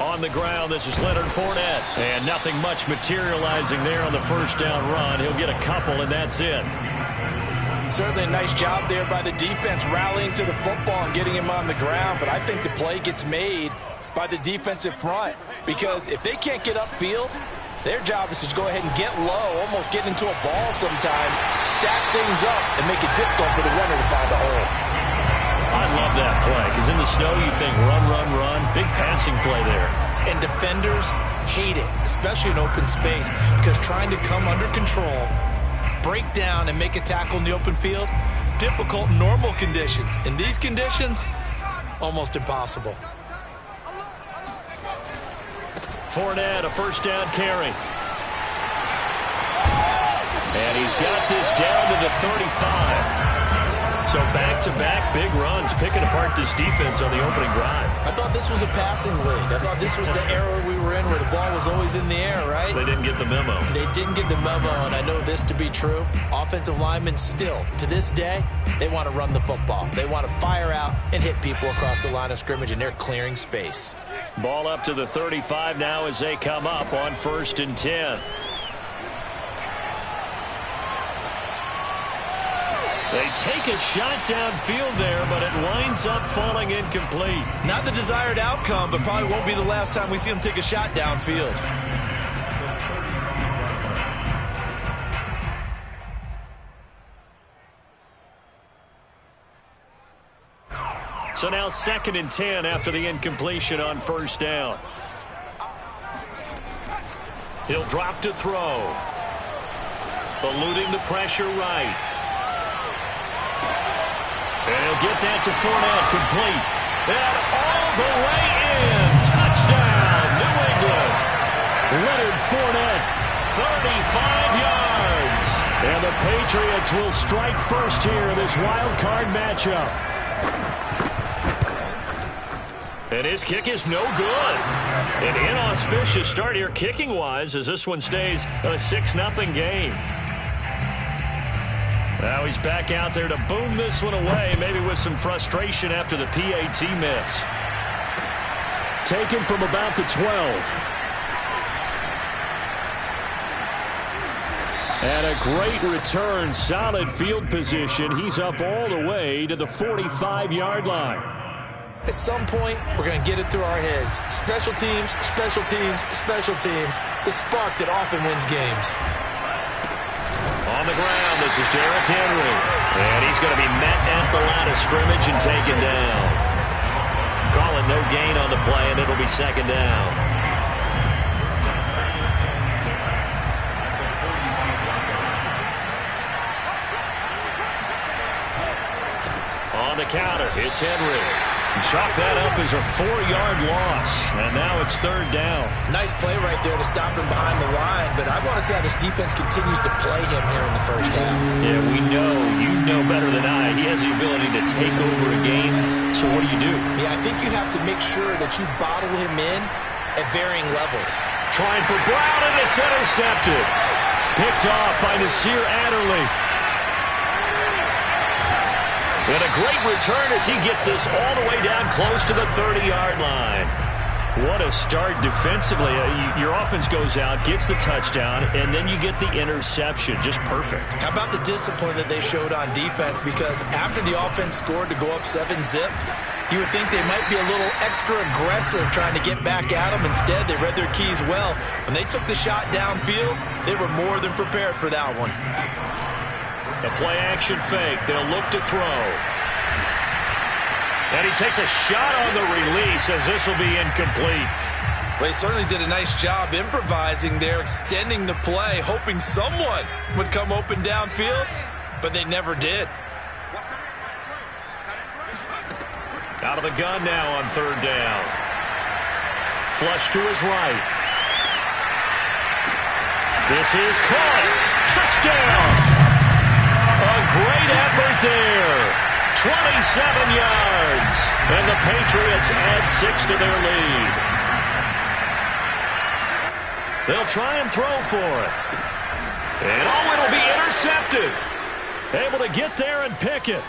On the ground, this is Leonard Fournette. And nothing much materializing there on the first down run. He'll get a couple, and that's it. Certainly a nice job there by the defense rallying to the football and getting him on the ground. But I think the play gets made by the defensive front. Because if they can't get upfield, their job is to go ahead and get low, almost get into a ball sometimes, stack things up, and make it difficult for the runner to find a hole. I love that play, because in the snow you think run, run, run. Big passing play there. And defenders hate it, especially in open space, because trying to come under control, break down, and make a tackle in the open field, difficult in normal conditions. In these conditions, almost impossible. Fournette, a first down carry. And he's got this down to the 35. So back-to-back big runs, picking apart this defense on the opening drive. I thought this was a passing league. I thought this was the era we were in where the ball was always in the air, right? They didn't get the memo. They didn't get the memo, and I know this to be true. Offensive linemen still, to this day, they want to run the football. They want to fire out and hit people across the line of scrimmage, and they're clearing space. Ball up to the 35 now as they come up on 1st and 10. They take a shot downfield there, but it winds up falling incomplete. Not the desired outcome, but probably won't be the last time we see him take a shot downfield. So now 2nd and 10 after the incompletion on 1st down. He'll drop to throw. Eluding the pressure right. And he'll get that to Fournette, complete. And all the way in. Touchdown, New England. Leonard Fournette, 35 yards. And the Patriots will strike first here in this wild card matchup. And his kick is no good. An inauspicious start here kicking-wise as this one stays a 6-0 game. Now he's back out there to boom this one away, maybe with some frustration after the PAT miss. Taken from about the 12. And a great return, solid field position. He's up all the way to the 45-yard line. At some point, we're going to get it through our heads. Special teams, special teams, special teams. The spark that often wins games. On the ground, this is Derrick Henry. And he's going to be met at the line of scrimmage and taken down. Calling no gain on the play, and it'll be 2nd down. On the counter, it's Henry. Chalk that up as a 4-yard loss, and now it's 3rd down. Nice play right there to stop him behind the line, but I want to see how this defense continues to play him here in the first half. Yeah, we know, you know better than I, he has the ability to take over a game, so what do? Yeah, I think you have to make sure that you bottle him in at varying levels. Trying for Brown, and it's intercepted. Picked off by Nasir Adderley. And a great return as he gets this all the way down close to the 30-yard line. What a start defensively. Your offense goes out, gets the touchdown, and then you get the interception. Just perfect. How about the discipline that they showed on defense? Because after the offense scored to go up 7-zip, you would think they might be a little extra aggressive trying to get back at them. Instead, they read their keys well. When they took the shot downfield, they were more than prepared for that one. The play-action fake. They'll look to throw. And he takes a shot on the release as this will be incomplete. Well, he certainly did a nice job improvising there, extending the play, hoping someone would come open downfield, but they never did. Out of the gun now on 3rd down. Flush to his right. This is caught. Touchdown! A great effort there. 27 yards. And the Patriots add 6 to their lead. They'll try and throw for it. And it'll be intercepted. Able to get there and pick it.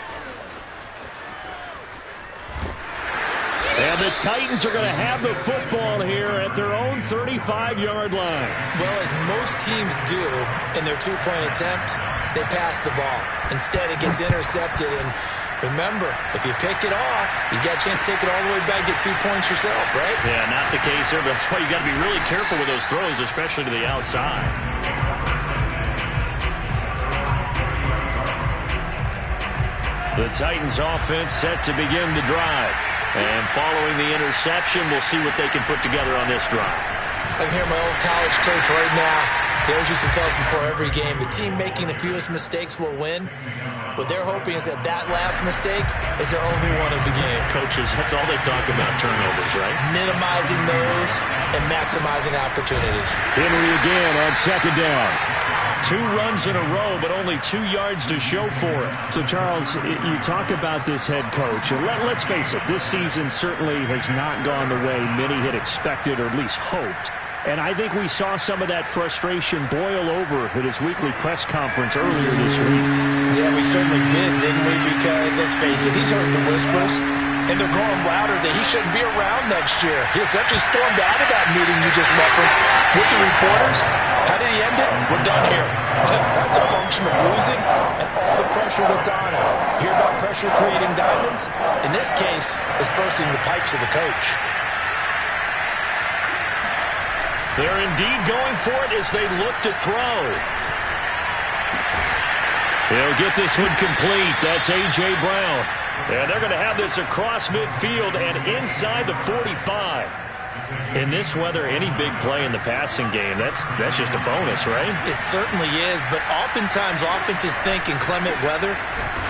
And the Titans are going to have the football here at their own 35-yard line. Well, as most teams do in their two-point attempt, they pass the ball. Instead, it gets intercepted. And remember, if you pick it off, you got a chance to take it all the way back, get 2 points yourself, right? Yeah, not the case here, but that's why you got to be really careful with those throws, especially to the outside. The Titans offense set to begin the drive. And following the interception, we'll see what they can put together on this drive. I can hear my old college coach right now. He always used to tell us before every game, the team making the fewest mistakes will win. What they're hoping is that last mistake is their only one of the game. Coaches, that's all they talk about, turnovers, right? Minimizing those and maximizing opportunities. Henry again on second down. 2 runs in a row, but only 2 yards to show for it. So, Charles, you talk about this head coach, and let's face it, this season certainly has not gone the way many had expected or at least hoped. And I think we saw some of that frustration boil over at his weekly press conference earlier this week. Yeah, we certainly did, didn't we? Because, let's face it, he's heard the whispers, and they're growing louder that he shouldn't be around next year. He essentially stormed out of that meeting you just referenced with the reporters. How did he end it? We're done here. That's a function of losing and all the pressure that's on him. Hear about pressure creating diamonds? In this case, it's bursting the pipes of the coach. They're indeed going for it as they look to throw. They'll get this one complete. That's A.J. Brown. And they're going to have this across midfield and inside the 45. In this weather, any big play in the passing game, that's just a bonus, right? It certainly is, but oftentimes offenses think inclement weather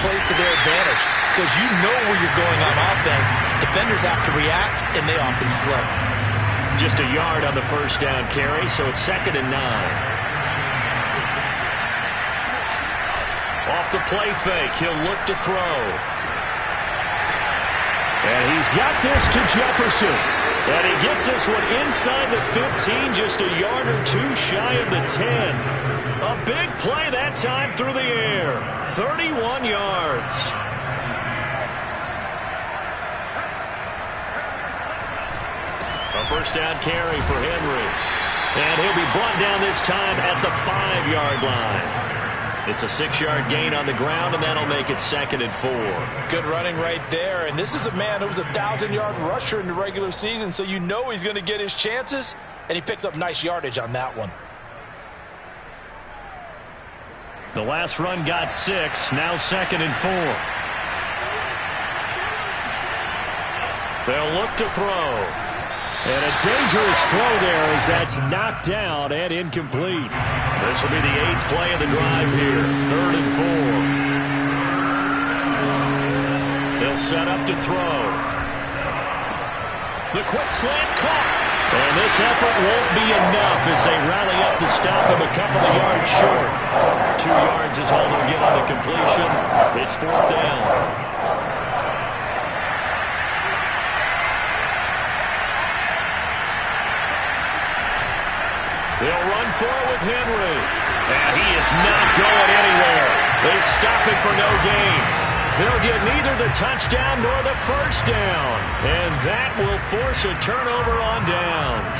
plays to their advantage because you know where you're going on offense. Defenders have to react, and they often slip. Just a yard on the first down carry, so it's 2nd and 9. Off the play fake, he'll look to throw. And he's got this to Jefferson. And he gets this one inside the 15, just a yard or 2 shy of the 10. A big play that time through the air. 31 yards. A first down carry for Henry. And he'll be brought down this time at the 5-yard line. It's a 6-yard gain on the ground, and that'll make it 2nd and 4. Good running right there. And this is a man who was a 1,000-yard rusher in the regular season, so you know he's going to get his chances, and he picks up nice yardage on that one. The last run got 6, now 2nd and 4. They'll look to throw. And a dangerous throw there as that's knocked down and incomplete. This will be the 8th play of the drive here. 3rd and 4. They'll set up to throw. The quick slant caught. And this effort won't be enough as they rally up to stop him a couple of yards short. 2 yards is all they'll get on the completion. It's 4th down. They'll run for it with Henry. And he is not going anywhere. They stop him for no gain. They'll get neither the touchdown nor the first down. And that will force a turnover on downs.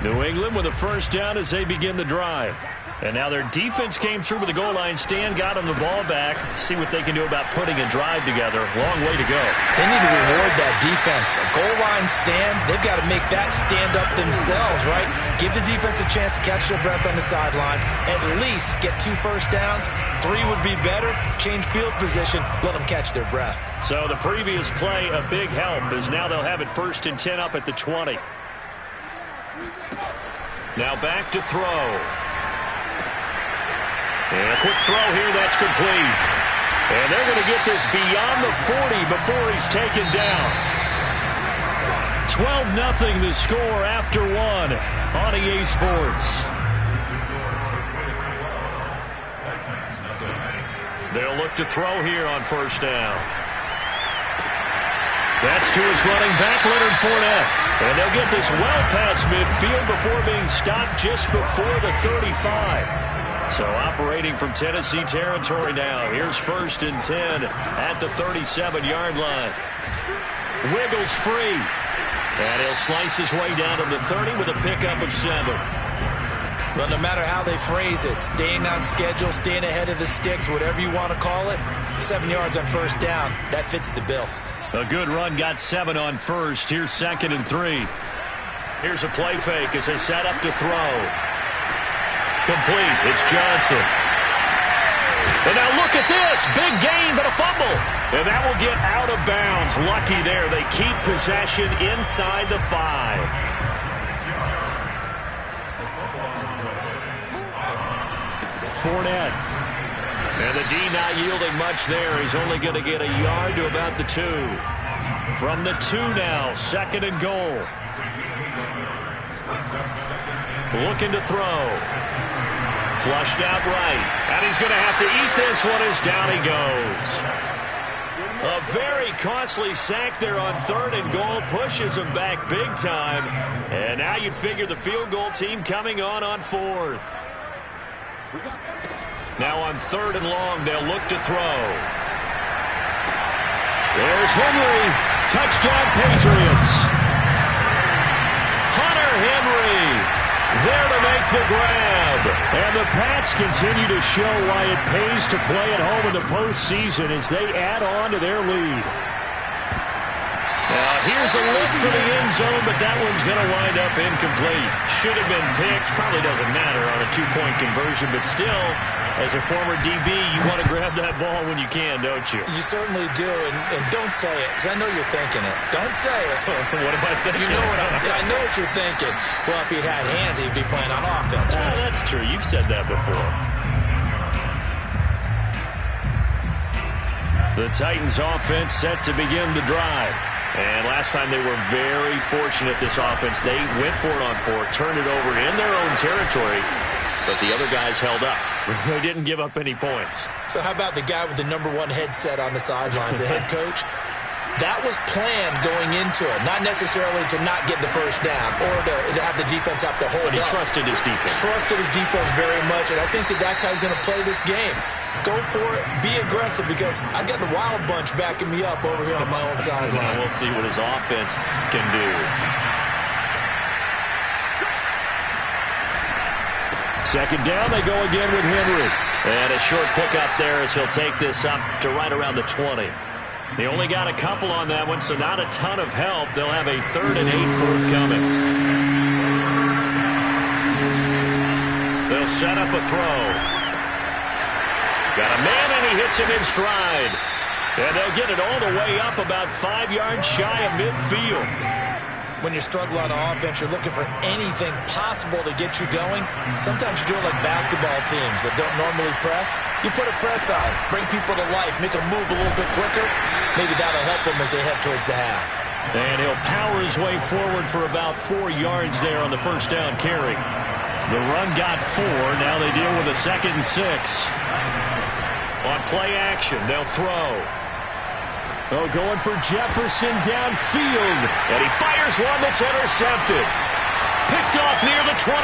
New England with a first down as they begin the drive. And now their defense came through with the goal line stand, got them the ball back. See what they can do about putting a drive together. Long way to go. They need to reward that defense. A goal line stand, they've got to make that stand up themselves, right? Give the defense a chance to catch their breath on the sidelines. At least get 2 first downs. 3 would be better. Change field position. Let them catch their breath. So the previous play, a big help, as now they'll have it 1st and 10 up at the 20. Now back to throw. And a quick throw here, that's complete. And they're going to get this beyond the 40 before he's taken down. 12-0 the score after 1 on EA Sports. They'll look to throw here on first down. That's to his running back, Leonard Fournette. And they'll get this well past midfield before being stopped just before the 35. So operating from Tennessee territory now. Here's 1st and 10 at the 37-yard line. Wiggles free. And he'll slice his way down to the 30 with a pickup of 7. Well, no matter how they phrase it, staying on schedule, staying ahead of the sticks, whatever you want to call it, 7 yards on first down, that fits the bill. A good run got 7 on first. Here's 2nd and 3. Here's a play fake as they set up to throw. Complete. It's Johnson. And now look at this. Big gain, but a fumble. And that will get out of bounds. Lucky there. They keep possession inside the 5. Fournette. And the D not yielding much there. He's only going to get a yard to about the 2. From the 2 now. 2nd and goal. Looking to throw. Flushed out right. And he's going to have to eat this one as down he goes. A very costly sack there on 3rd and goal. Pushes him back big time. And now you'd figure the field goal team coming on 4th. Now on 3rd and long, they'll look to throw. There's Henry. Touchdown, Patriots. Hunter Henry there to make the grab. And the Pats continue to show why it pays to play at home in the postseason as they add on to their lead. Here's a look for the end zone, but that one's going to wind up incomplete. Should have been picked. Probably doesn't matter on a 2-point conversion, but still, as a former DB, you want to grab that ball when you can, don't you? You certainly do, and don't say it, because I know you're thinking it. Don't say it. What am I thinking? You know I know what you're thinking. Well, if he'd had hands, he'd be playing on offense. Right? That's true. You've said that before. The Titans offense set to begin the drive. And last time they were very fortunate, this offense. They went for it on 4th, turned it over in their own territory, but the other guys held up. They didn't give up any points. So how about the guy with the number 1 headset on the sidelines, the head coach? That was planned going into it, not necessarily to not get the first down or to have the defense have to hold up. But he trusted his defense. Trusted his defense very much, and I think that's how he's going to play this game. Go for it. Be aggressive, because I've got the Wild Bunch backing me up over here on my own sideline. We'll see what his offense can do. Second down, they go again with Henry. And a short pickup there as he'll take this up to right around the 20. They only got a couple on that one, so not a ton of help. They'll have a 3rd and 8 forthcoming. They'll set up a throw. Got a man, and he hits him in stride. And they'll get it all the way up about 5 yards shy of midfield. When you struggle on offense, you're looking for anything possible to get you going. Sometimes you do it like basketball teams that don't normally press. You put a press on, bring people to life, make them move a little bit quicker. Maybe that'll help them as they head towards the half. And he'll power his way forward for about 4 yards there on the first down carry. The run got 4. Now they deal with a 2nd and 6. On play action, they'll throw. Oh, going for Jefferson downfield. And he fires one that's intercepted. Picked off near the 26.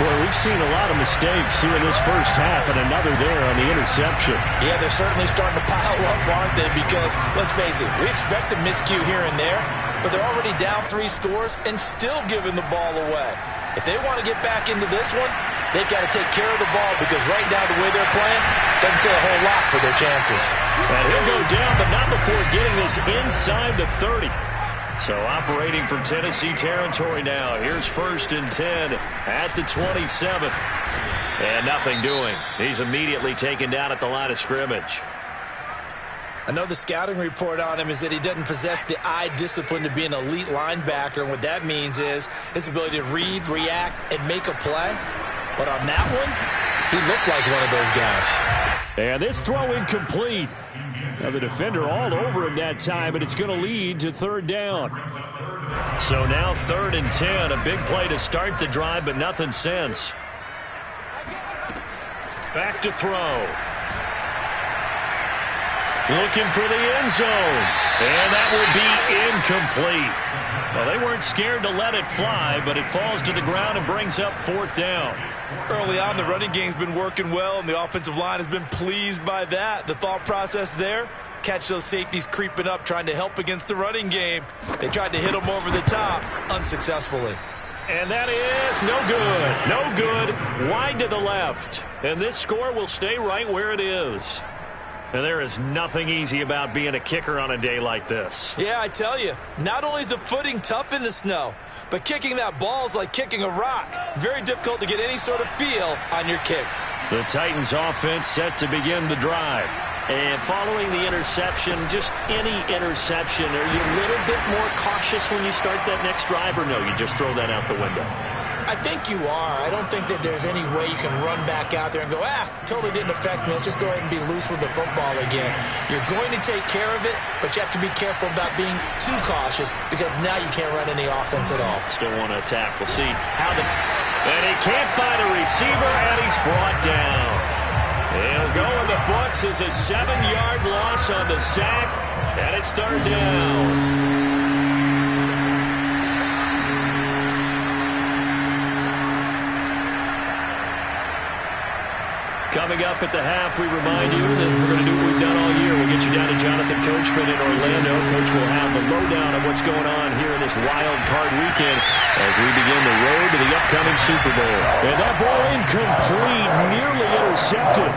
Boy, we've seen a lot of mistakes here in this first half, and another there on the interception. Yeah, they're certainly starting to pile up, aren't they? Because, let's face it, we expect a miscue here and there, but they're already down 3 scores and still giving the ball away. If they want to get back into this one, they've got to take care of the ball, because right now the way they're playing doesn't say a whole lot for their chances. And he'll go down, but not before getting this inside the 30. So operating for Tennessee territory now. Here's 1st and 10 at the 27. And nothing doing. He's immediately taken down at the line of scrimmage. I know the scouting report on him is that he doesn't possess the eye discipline to be an elite linebacker. And what that means is his ability to read, react, and make a play. But on that one, he looked like one of those guys. And this throw incomplete. Now the defender all over him that time, and it's going to lead to 3rd down. So now 3rd and 10. A big play to start the drive, but nothing since. Back to throw. Looking for the end zone. And that will be incomplete. Well, they weren't scared to let it fly, but it falls to the ground and brings up 4th down. Early on, the running game's been working well, and the offensive line has been pleased by that. The thought process there, catch those safeties creeping up, trying to help against the running game. They tried to hit them over the top, unsuccessfully. And that is no good. No good. Wide to the left. And this score will stay right where it is. And there is nothing easy about being a kicker on a day like this. Yeah, I tell you, not only is the footing tough in the snow, but kicking that ball is like kicking a rock. Very difficult to get any sort of feel on your kicks. The Titans offense set to begin the drive. And following the interception, just any interception, are you a little bit more cautious when you start that next drive, or no, you just throw that out the window? I think you are. I don't think that there's any way you can run back out there and go, totally didn't affect me. Let's just go ahead and be loose with the football again. You're going to take care of it, but you have to be careful about being too cautious because now you can't run any offense at all. Still want to attack. We'll see how the... And he can't find a receiver, and he's brought down. He'll go in the books as a 7-yard loss on the sack, and it's 3rd down. Coming up at the half, we remind you that we're going to do what we've done all year. We'll get you down to Jonathan Coachman in Orlando. Coach will have the lowdown of what's going on here in this wild card weekend as we begin the road to the upcoming Super Bowl. And that ball incomplete, nearly intercepted.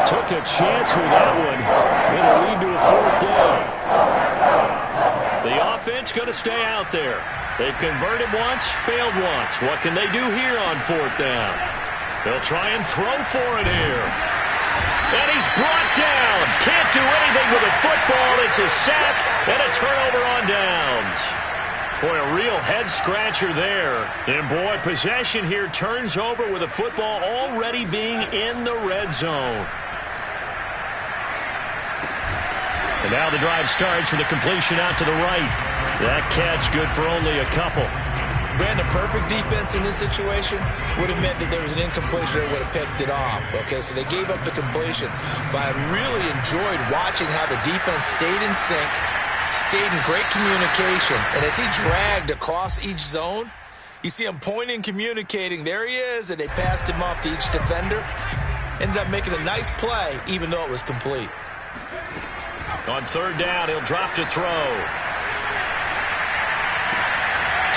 Took a chance with that one. It'll lead to a 4th down. The offense going to stay out there. They've converted once, failed once. What can they do here on 4th down? They'll try and throw for it here. And he's brought down. Can't do anything with a football. It's a sack and a turnover on downs. Boy, a real head-scratcher there. And, boy, possession here turns over with a football already being in the red zone. And now the drive starts with a completion out to the right. That catch good for only a couple. Brandon, perfect defense in this situation would have meant that there was an incompletion that would have picked it off. Okay, so they gave up the completion. But I really enjoyed watching how the defense stayed in sync, stayed in great communication. And as he dragged across each zone, you see him pointing, communicating. There he is, and they passed him off to each defender. Ended up making a nice play, even though it was complete. On 3rd down, he'll drop to throw.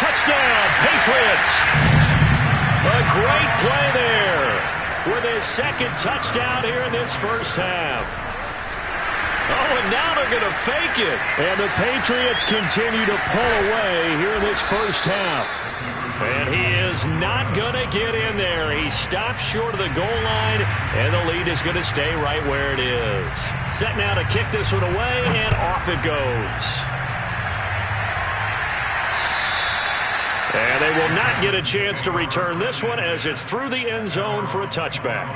Touchdown, Patriots! A great play there with his 2nd touchdown here in this first half. Oh, and now they're going to fake it. And the Patriots continue to pull away here in this first half. And he is not going to get in there. He stops short of the goal line, and the lead is going to stay right where it is. Set now to kick this one away, and off it goes. And they will not get a chance to return this one as it's through the end zone for a touchback.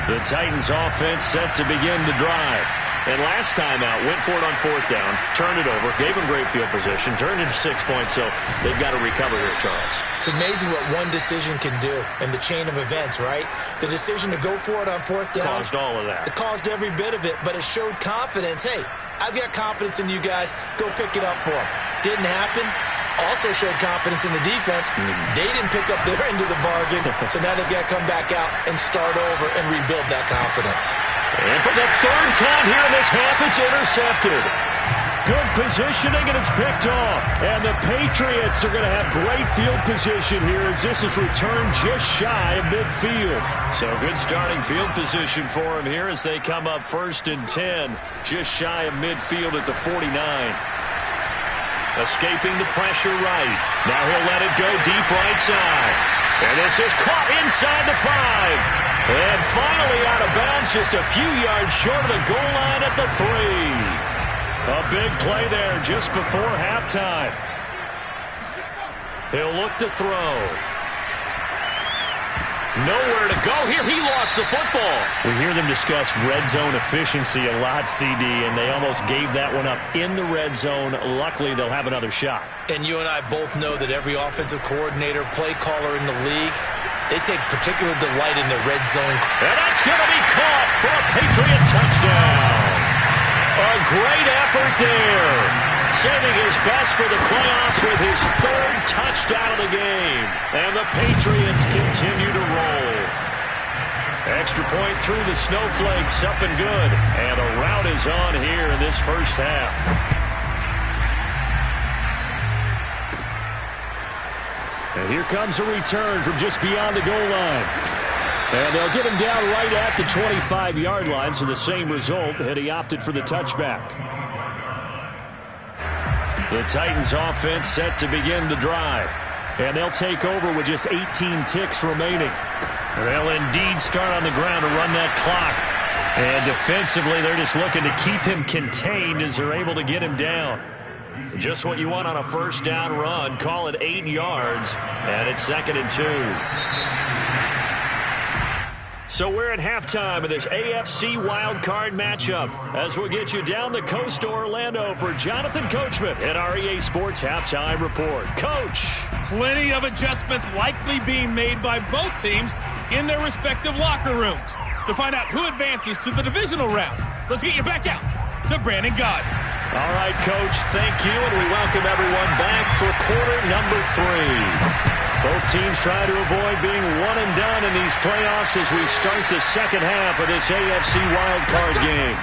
The Titans offense set to begin the drive. And last time out, went for it on 4th down, turned it over, gave them great field position, turned into 6 points, so they've got to recover here, Charles. It's amazing what one decision can do in the chain of events, right? The decision to go for it on 4th down. Caused all of that. It caused every bit of it, but it showed confidence. Hey, I've got confidence in you guys. Go pick it up for them. Didn't happen. Also showed confidence in the defense. They didn't pick up their end of the bargain, so now they've got to come back out and start over and rebuild that confidence. And for the 3rd time here in this half, it's intercepted. Good positioning, and it's picked off. And the Patriots are going to have great field position here as this is returned just shy of midfield. So good starting field position for them here as they come up 1st and 10, just shy of midfield at the 49. Escaping the pressure right. Now he'll let it go deep right side. And this is caught inside the 5. And finally out of bounds just a few yards short of the goal line at the 3. A big play there just before halftime. He'll look to throw. Nowhere to go here. He lost the football. We hear them discuss red zone efficiency a lot, CD, and they almost gave that one up in the red zone. Luckily, they'll have another shot. And you and I both know that every offensive coordinator, play caller in the league, they take particular delight in the red zone. And that's going to be caught for a Patriot touchdown. A great effort there. Saving his best for the playoffs with his third touchdown of the game. And the Patriots continue to roll. Extra point through the snowflakes, up and good. And a rout is on here in this first half. And here comes a return from just beyond the goal line. And they'll get him down right at the 25-yard line, so the same result had he opted for the touchback. The Titans offense set to begin the drive. And they'll take over with just 18 ticks remaining. They'll indeed start on the ground to run that clock. And defensively, they're just looking to keep him contained as they're able to get him down. Just what you want on a first down run. Call it 8 yards. And it's 2nd and 2. So we're at halftime of this AFC wildcard matchup as we'll get you down the coast to Orlando for Jonathan Coachman at our EA Sports Halftime Report. Coach. Plenty of adjustments likely being made by both teams in their respective locker rooms. To find out who advances to the divisional round, let's get you back out to Brandon Gaudin. All right, Coach, thank you, and we welcome everyone back for quarter number 3. Both teams try to avoid being one and done in these playoffs as we start the second half of this AFC wildcard game.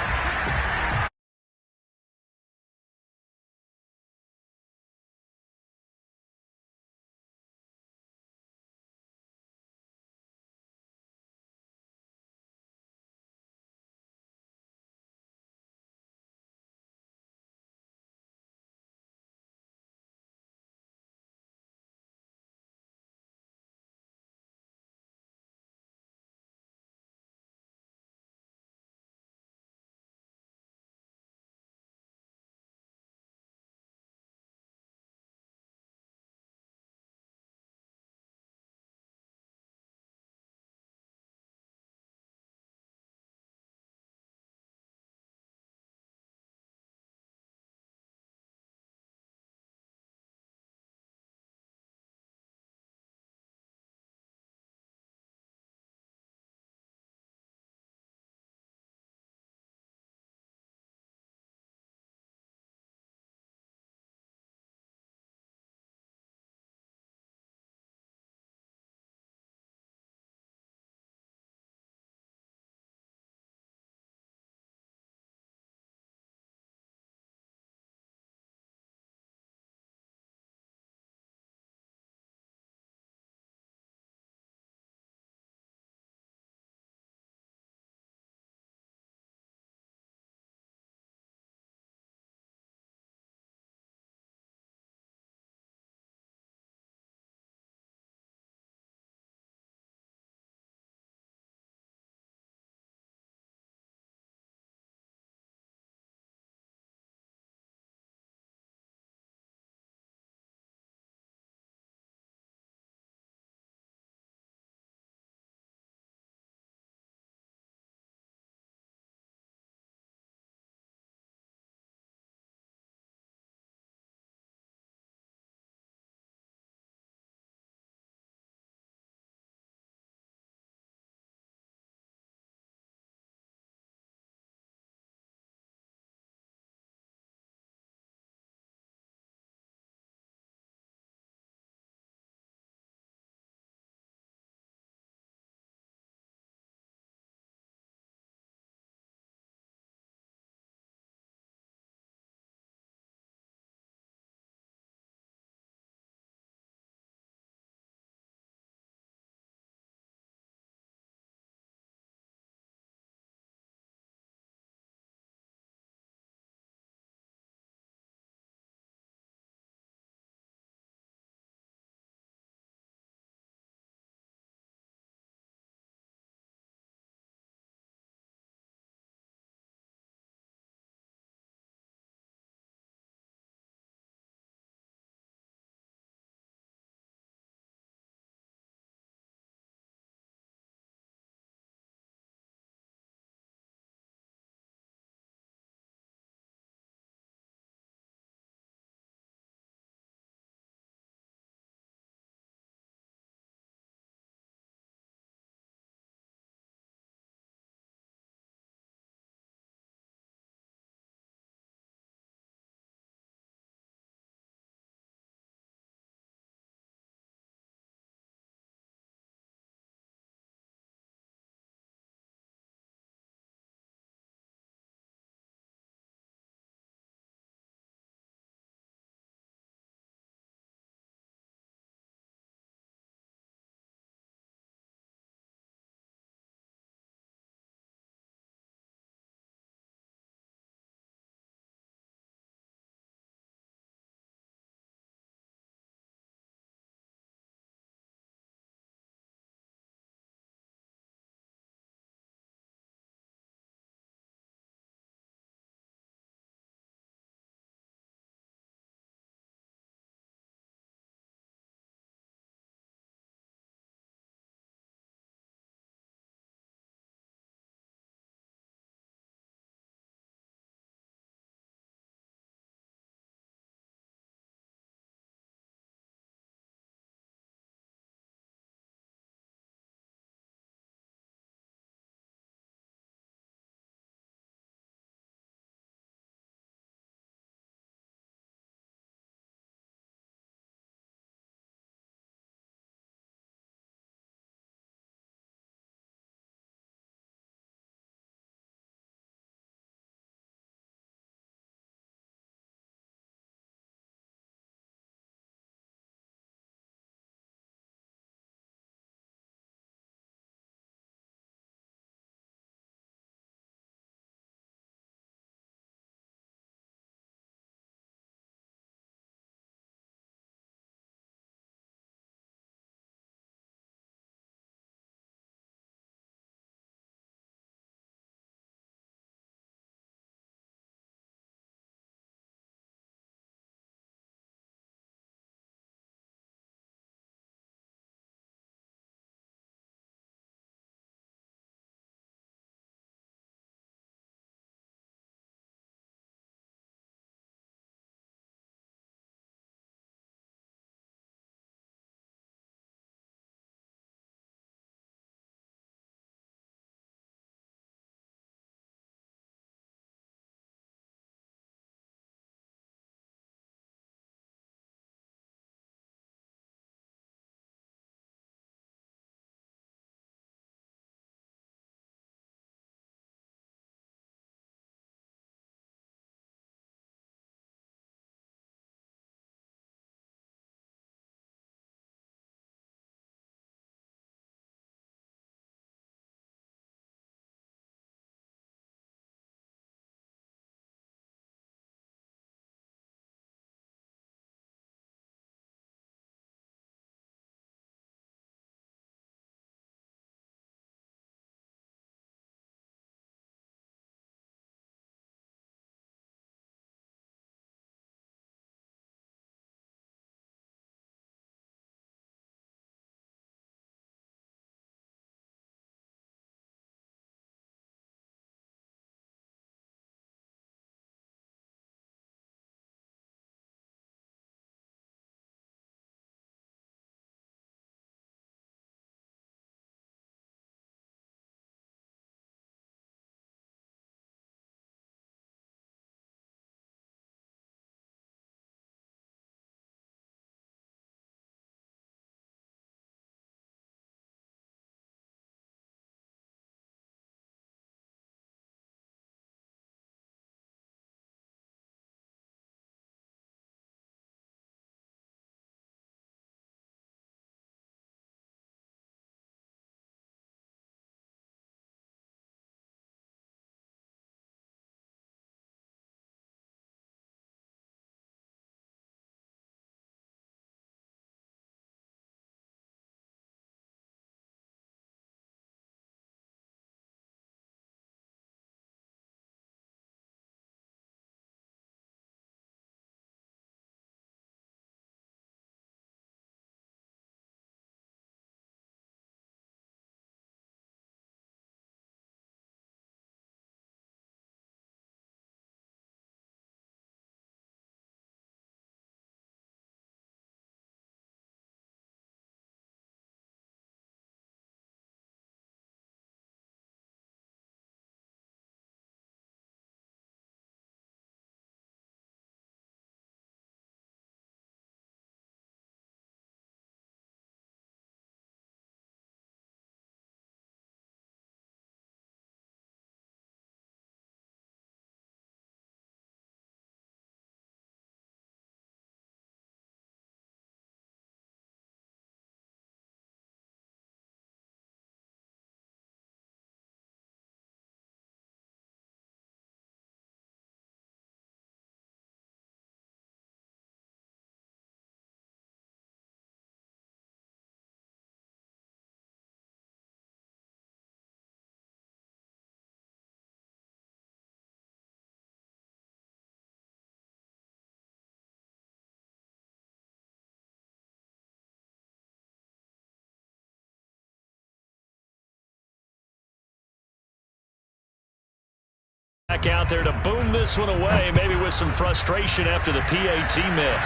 Back out there to boom this one away, maybe with some frustration after the PAT miss.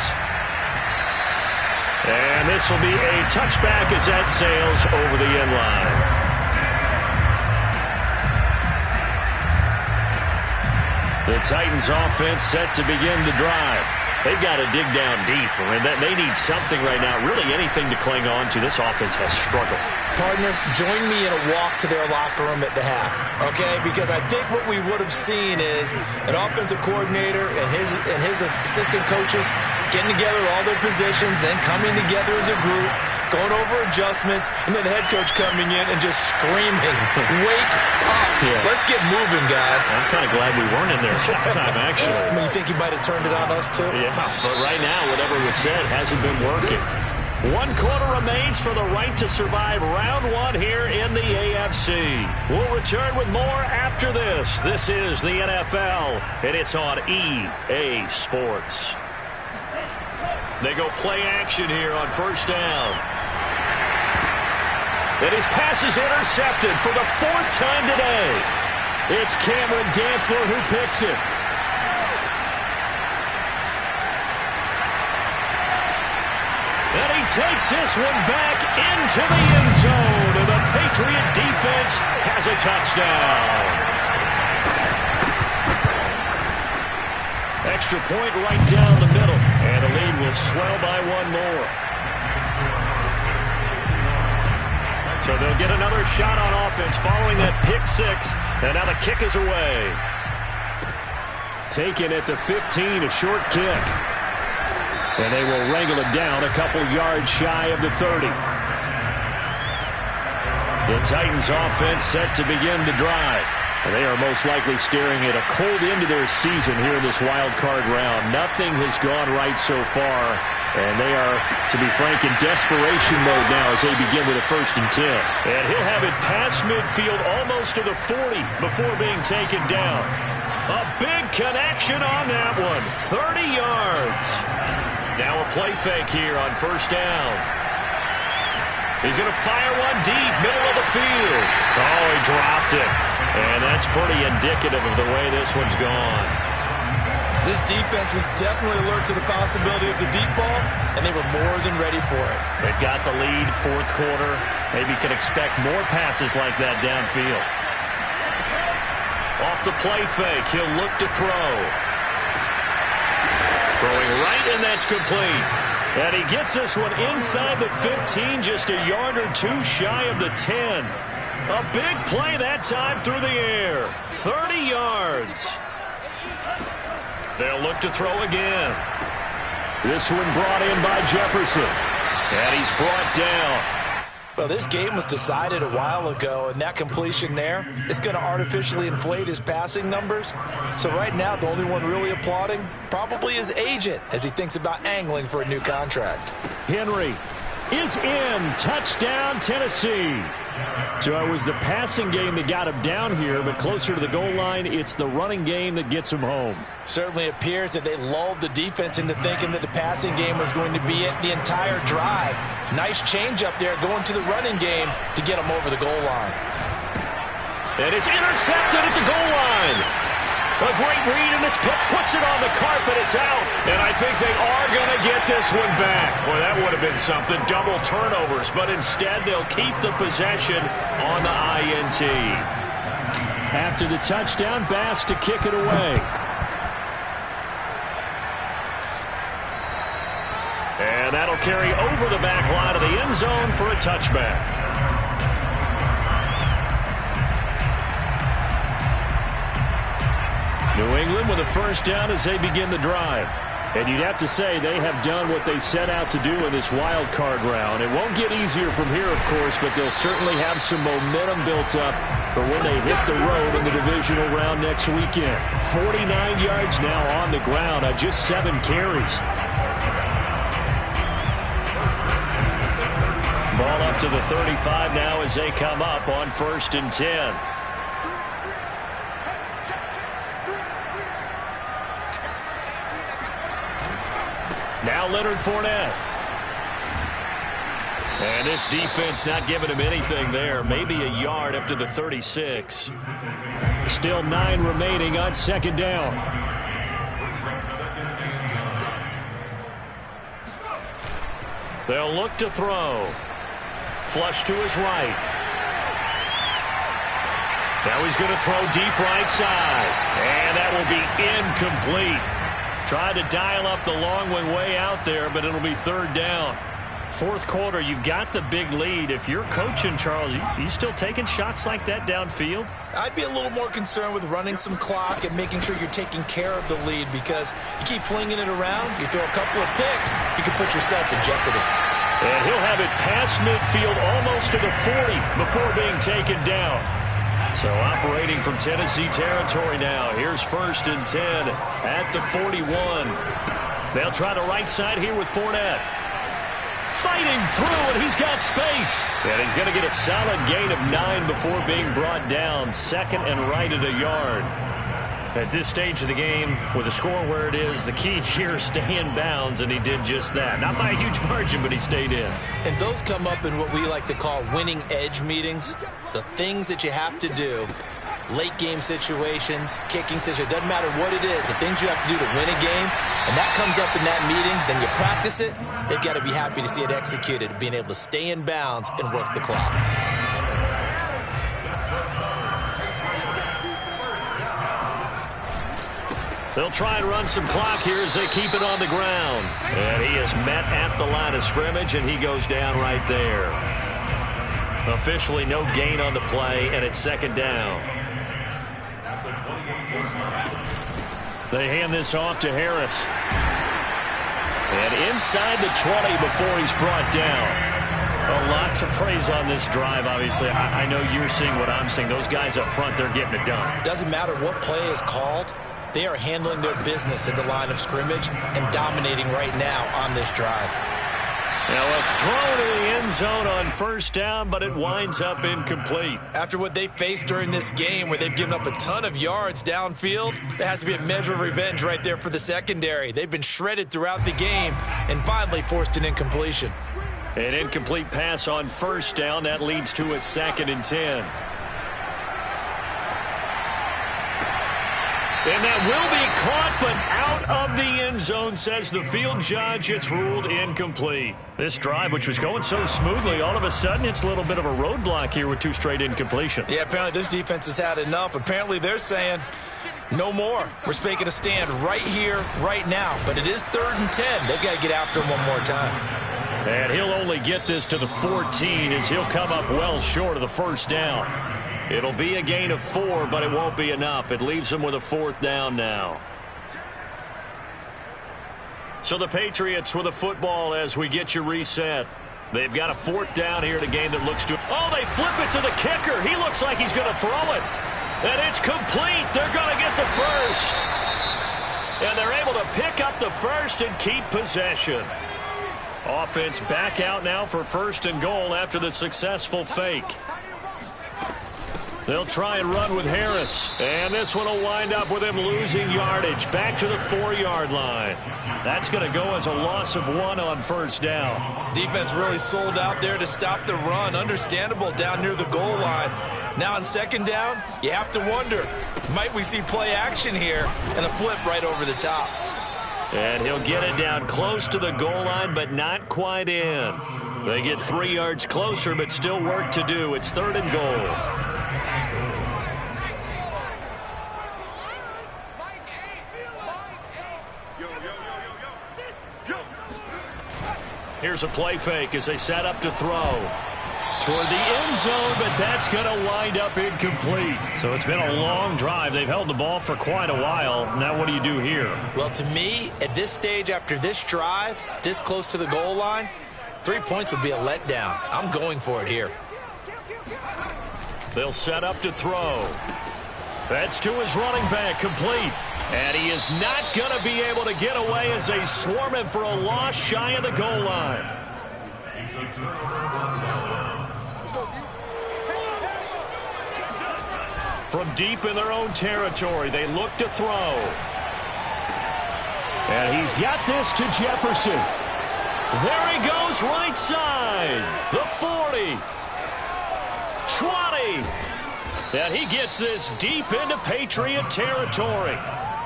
And this will be a touchback as that sails over the end line. The Titans offense set to begin the drive. They've got to dig down deep. I mean, they need something right now, really anything to cling on to. This offense has struggled. Partner, join me in a walk to their locker room at the half, okay? Because I think what we would have seen is an offensive coordinator and his assistant coaches getting together with all their positions, then coming together as a group, going over adjustments, and then the head coach coming in and just screaming, wake up. Yeah. Let's get moving, guys. I'm kind of glad we weren't in there halftime, actually. I mean, you think he might have turned it on us, too? Yeah, but right now, whatever was said hasn't been working. 1 quarter remains for the right to survive round 1 here in the AFC. We'll return with more after this. This is the NFL, and it's on EA Sports. They go play action here on first down. And his pass is intercepted for the 4th time today. It's Cameron Dantzler who picks it. And he takes this one back into the end zone. And the Patriot defense has a touchdown. Extra point right down the middle. And the lead will swell by 1 more. So they'll get another shot on offense following that pick 6. And now the kick is away. Taken at the 15, a short kick. And they will wrangle it down a couple yards shy of the 30. The Titans offense set to begin the drive. And they are most likely staring at a cold end to their season here in this wild card round. Nothing has gone right so far. And they are, to be frank, in desperation mode now as they begin with a 1st and 10. And he'll have it past midfield almost to the 40 before being taken down. A big connection on that one. 30 yards. Now a play fake here on first down. He's going to fire one deep, middle of the field. Oh, he dropped it. And that's pretty indicative of the way this one's gone. This defense was definitely alert to the possibility of the deep ball, and they were more than ready for it. They've got the lead, 4th quarter. Maybe can expect more passes like that downfield. Off the play fake, he'll look to throw. Throwing right, and that's complete. And he gets this one inside the 15, just a yard or 2 shy of the 10. A big play that time through the air. 30 yards. They'll look to throw again. This one brought in by Jefferson. And he's brought down. Well, this game was decided a while ago, and that completion there is going to artificially inflate his passing numbers. So right now, the only one really applauding probably his agent as he thinks about angling for a new contract. Henry is in. Touchdown, Tennessee. So it was the passing game that got him down here, but closer to the goal line, it's the running game that gets him home. Certainly appears that they lulled the defense into thinking that the passing game was going to be it the entire drive. Nice change up there going to the running game to get him over the goal line. And it's intercepted at the goal line. A great read, and it's puts it on the carpet. It's out. And I think they are going to get this one back. Boy, that would have been something. Double turnovers. But instead, they'll keep the possession on the INT. After the touchdown, Bass to kick it away. And that'll carry over the back line of the end zone for a touchback. New England with a first down as they begin the drive. And you'd have to say they have done what they set out to do in this wild card round. It won't get easier from here, of course, but they'll certainly have some momentum built up for when they hit the road in the divisional round next weekend. 49 yards now on the ground on just 7 carries. Ball up to the 35 now as they come up on 1st and 10. Now Leonard Fournette. And this defense not giving him anything there. Maybe a yard up to the 36. Still 9 remaining on second down. They'll look to throw. Flush to his right. Now he's going to throw deep right side. And that will be incomplete. Tried to dial up the long one way out there, but it'll be third down. Fourth quarter, you've got the big lead. If you're coaching, Charles, you still taking shots like that downfield? I'd be a little more concerned with running some clock and making sure you're taking care of the lead, because you keep flinging it around, you throw a couple of picks, you can put yourself in jeopardy. And he'll have it past midfield almost to the 40 before being taken down. So operating from Tennessee territory now. Here's 1st and 10 at the 41. They'll try the right side here with Fournette. Fighting through, and he's got space. And he's going to get a solid gain of 9 before being brought down. Second and right at a yard. At this stage of the game, with the score where it is, the key here is stay in bounds, and he did just that. Not by a huge margin, but he stayed in. And those come up in what we like to call winning edge meetings. The things that you have to do, late game situations, kicking situations, doesn't matter what it is, the things you have to do to win a game, and that comes up in that meeting, then you practice it, they've got to be happy to see it executed, being able to stay in bounds and work the clock. They'll try and run some clock here as they keep it on the ground. And he is met at the line of scrimmage, and he goes down right there. Officially no gain on the play, and it's second down. They hand this off to Harris. And inside the 20 before he's brought down. A lot to praise on this drive, obviously. I know you're seeing what I'm seeing. Those guys up front, they're getting it done. Doesn't matter what play is called. They are handling their business at the line of scrimmage and dominating right now on this drive. Now a throw to the end zone on first down, but it winds up incomplete. After what they faced during this game, where they've given up a ton of yards downfield, there has to be a measure of revenge right there for the secondary. They've been shredded throughout the game and finally forced an incompletion. An incomplete pass on first down. That leads to a 2nd and 10. And that will be caught, but out of the end zone, says the field judge. It's ruled incomplete. This drive, which was going so smoothly, all of a sudden it's a little bit of a roadblock here with 2 straight incompletions. Yeah, apparently this defense has had enough. Apparently they're saying, no more. We're making a stand right here, right now. But it is 3rd and 10. They've got to get after him one more time. And he'll only get this to the 14 as he'll come up well short of the first down. It'll be a gain of 4, but it won't be enough. It leaves them with a 4th down now. So the Patriots with a football as we get you reset. They've got a 4th down here in a game that looks to... Oh, they flip it to the kicker. He looks like he's going to throw it. And it's complete. They're going to get the first. And they're able to pick up the first and keep possession. Offense back out now for 1st and goal after the successful fake. They'll try and run with Harris. And this one will wind up with him losing yardage. Back to the 4-yard line. That's going to go as a loss of 1 on first down. Defense really sold out there to stop the run. Understandable down near the goal line. Now on second down, you have to wonder, might we see play action here and a flip right over the top? And he'll get it down close to the goal line, but not quite in. They get 3 yards closer, but still work to do. It's 3rd and goal. Here's a play fake as they set up to throw. Toward the end zone, but that's going to wind up incomplete. So it's been a long drive. They've held the ball for quite a while. Now what do you do here? Well, to me, at this stage, after this drive, this close to the goal line, 3 points would be a letdown. I'm going for it here. They'll set up to throw. That's to his running back, complete. And he is not going to be able to get away as they swarm him for a loss shy of the goal line. From deep in their own territory, they look to throw. And he's got this to Jefferson. There he goes, right side. The 40. 20. And he gets this deep into Patriot territory.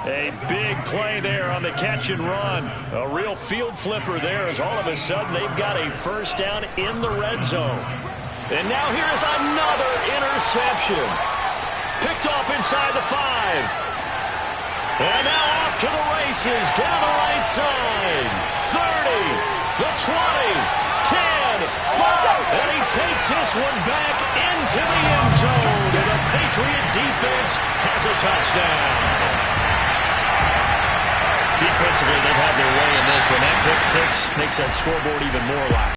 A big play there on the catch and run. A real field flipper there as all of a sudden they've got a first down in the red zone. And now here is another interception. Picked off inside the 5. And now off to the races, down the right side. 30, the 20, 10, 5. And he takes this one back into the end zone. And the Patriot defense has a touchdown. Defensively, they've had their way in this one. That pick six makes that scoreboard even more lively.